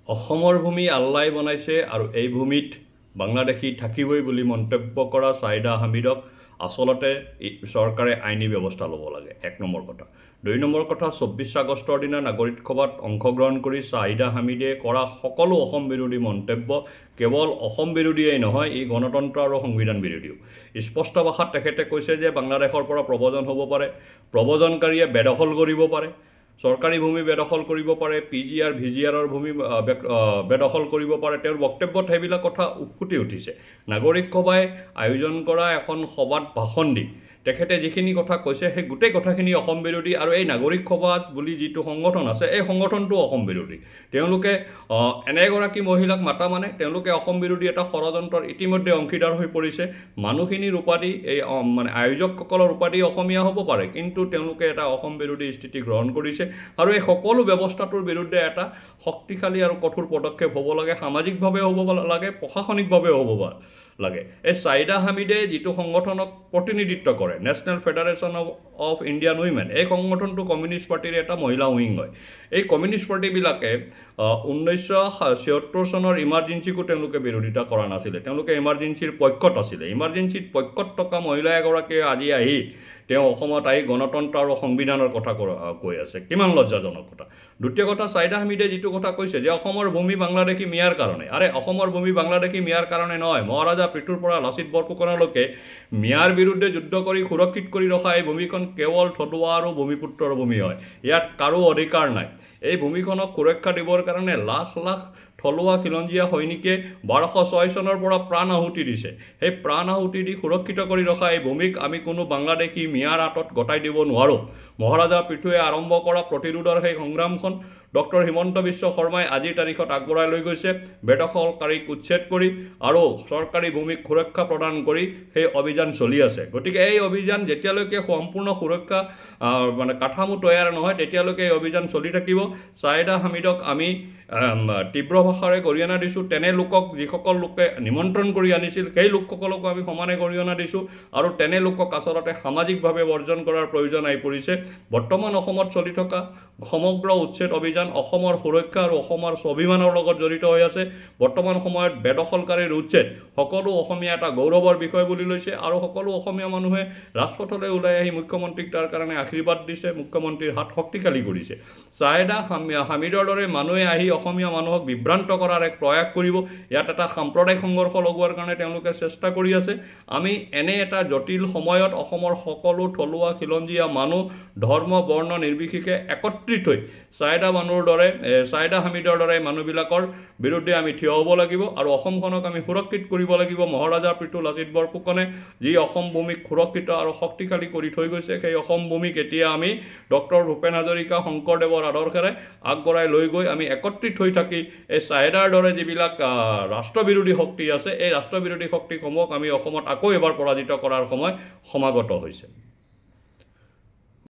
অসমৰ ভূমি আল্লাই বনাইছে আৰু এই ভূমিত বাংলাদেশী থাকিবই বুলি মন্তব্য কৰা ছাইদা হামিদক আচলতে চৰকাৰে আইনী ব্যৱস্থা ল'ব লাগে। ১ নম্বৰ কথা। ২ নম্বৰ কথা, ২৪ আগষ্টৰ দিনা নাগৰিক সভাত অংশগ্ৰহণ কৰি ছাইদা হামিদে কৰা সকলো অসম বিৰোধী মন্তব্য কেৱল অসম বিৰোধীয়েই নহয়, ই গণতন্ত্ৰ আৰু সংবিধান বিৰোধীও। স্পষ্ট ভাষাত তেখেতে কৈছে যে বাংলাদেশৰ পৰা প্ৰব্ৰজন হ'ব পাৰে, প্ৰব্ৰজনকাৰীয়ে বেদখল কৰিব পাৰে, চৰকাৰী ভূমি বেদখল কৰিব পাৰে, PGR VGRৰ ভূমি বেদখল কৰিব পাৰে। তেওঁৰ বক্তব্যত সেইবিলাক কথা উটকুটি উঠিছে। নাগৰিক সভাই আয়োজন কৰা এখন সভাত ভাষণ দি তেখেতে যিখিনি কথা কৈছে সেই গোটেই কথাখিনি অসম বিৰোধী, আৰু এই নাগৰিক সভা বুলি যিটো সংগঠন আছে এই সংগঠনটো অসম বিৰোধী। তেওঁলোকে এনে এগৰাকী মহিলাক মাতা মানে তেওঁলোকে অসম বিৰোধী এটা ষড়যন্ত্ৰৰ ইতিমধ্যে অংশীদাৰ হৈ পৰিছে। মানুহখিনিৰ উপাধি এই মানে আয়োজকসকলৰ উপাধি অসমীয়া হ'ব পাৰে, কিন্তু তেওঁলোকে এটা অসম বিৰোধী স্থিতি গ্ৰহণ কৰিছে আৰু এই সকলো ব্যৱস্থাটোৰ বিৰুদ্ধে এটা শক্তিশালী আৰু কঠোৰ পদক্ষেপ হ'ব লাগে। সামাজিকভাৱেও হ'ব লাগে, প্ৰশাসনিকভাৱেও হ'ব লাগে। এই ছাইদা হামিদে যিটো সংগঠনক প্ৰতিনিধিত্ব কৰে, national federation of Indian women, এই সংগঠনটো কমিউনিষ্ট পাৰ্টিৰ এটা মহিলা উইং হয়। এই কমিউনিষ্ট পাৰ্টিবিলাকে 1976 চনৰ ইমাৰ্জেঞ্চিকো তেওঁলোকে বিৰোধিতা কৰা নাছিলে। তেওঁলোকে ইমাৰ্জেঞ্চিৰ পক্ষত আছিলে। ইমাৰ্জেঞ্চিত পক্ষত থকা মহিলা এগৰাকীয়ে আজি আহি তেওঁ অসমত আহি গণতন্ত্ৰ আৰু সংবিধানৰ কথা কৈ আছে। কিমান লজ্জাজনক কথা। দ্বিতীয় কথা, ছাইদা হামিদে যিটো কথা কৈছে যে অসমৰ ভূমি বাংলাদেশী মিয়াৰ কাৰণে, আৰে অসমৰ ভূমি বাংলাদেশী মিয়াৰ কাৰণে নহয়। মহাৰাজা পৃথুৰ পৰা লাচিত বৰফুকনলৈকে মিয়াৰ বিৰুদ্ধে যুদ্ধ কৰি সুৰক্ষিত কৰি ৰখা এই ভূমিখন কেৱল থলুৱা আৰু ভূমিপুত্ৰৰ ভূমি হয়। ইয়াত কাৰো অধিকাৰ নাই। এই ভূমিখনক সুৰক্ষা দিবৰ কাৰণে লাখ লাখ থলুৱা খিলঞ্জীয়া সৈনিকে 1206 চনৰ পৰা প্ৰাণ আহুতি দিছে। সেই প্ৰাণ আহুতি দি সুৰক্ষিত কৰি ৰখা এই ভূমিক আমি কোনো বাংলাদেশী মিয়াৰ হাতত গতাই দিব নোৱাৰোঁ। মহাৰাজা পৃথুৱে আৰম্ভ কৰা প্ৰতিৰোধৰ সেই সংগ্ৰামখন ডক্টৰ হিমন্ত বিশ্ব শৰ্মাই আজিৰ তাৰিখত আগবঢ়াই লৈ গৈছে। বেদখলকাৰীক উচ্ছেদ কৰি আৰু চৰকাৰী ভূমিক সুৰক্ষা প্ৰদান কৰি সেই অভিযান চলি আছে। গতিকে এই অভিযান যেতিয়ালৈকে সম্পূৰ্ণ সুৰক্ষা মানে কাঠামো তৈয়াৰ নহয় তেতিয়ালৈকে এই অভিযান চলি থাকিব। ছাইদা হামিদক আমি তীব্ৰ ভাষাৰে গৰিহণা দিছোঁ। তেনে লোকক যিসকল লোকে নিমন্ত্ৰণ কৰি আনিছিল সেই লোকসকলকো আমি সমানে গৰিহণা দিছোঁ, আৰু তেনে লোকক আচলতে সামাজিকভাৱে বৰ্জন কৰাৰ প্ৰয়োজন আহি পৰিছে। বৰ্তমান অসমত চলি থকা সমগ্ৰ উচ্ছেদ অভিযান অসমৰ সুৰক্ষা আৰু অসমৰ স্বাভিমানৰ লগত জড়িত হৈ আছে। বৰ্তমান সময়ত বেদখলকাৰীৰ উচ্ছেদ সকলো অসমীয়া এটা গৌৰৱৰ বিষয় বুলি লৈছে, আৰু সকলো অসমীয়া মানুহে ৰাজপথলৈ ওলাই আহি মুখ্যমন্ত্ৰীক তাৰ কাৰণে আশীৰ্বাদ দিছে, মুখ্যমন্ত্ৰীৰ হাত শক্তিশালী কৰিছে। ছাইদা হামিদৰ দৰে মানুহে আহি অসমীয়া মানুহক বিভ্ৰান্ত কৰাৰ এক প্ৰয়াস কৰিব। ইয়াত এটা সাম্প্ৰদায়িক সংঘৰ্ষ লগোৱাৰ কাৰণে তেওঁলোকে চেষ্টা কৰি আছে। আমি এনে এটা জটিল সময়ত অসমৰ সকলো থলুৱা খিলঞ্জীয়া মানুহ ধৰ্ম বৰ্ণ নিৰ্বিশেষে একত্ৰিত হৈ ছাইদা হামিদৰ দৰে মানুহবিলাকৰ বিৰুদ্ধে আমি থিয় হ'ব লাগিব, আৰু অসমখনক আমি সুৰক্ষিত কৰিব লাগিব। মহাৰাজা পৃথু লাচিত বৰফুকনে যি অসম ভূমিক সুৰক্ষিত আৰু শক্তিশালী কৰি থৈ গৈছে, সেই অসম ভূমিক এতিয়া আমি ডক্টৰ ভূপেন হাজৰিকা শংকৰদেৱৰ আদৰ্শেৰে আগবঢ়াই লৈ গৈ আমি একত্ৰিত হৈ থাকি এই ছাইদাৰ দৰে যিবিলাক ৰাষ্ট্ৰবিৰোধী শক্তি আছে এই ৰাষ্ট্ৰবিৰোধী শক্তিসমূহক আমি অসমত আকৌ এবাৰ পৰাজিত কৰাৰ সময় সমাগত হৈছে।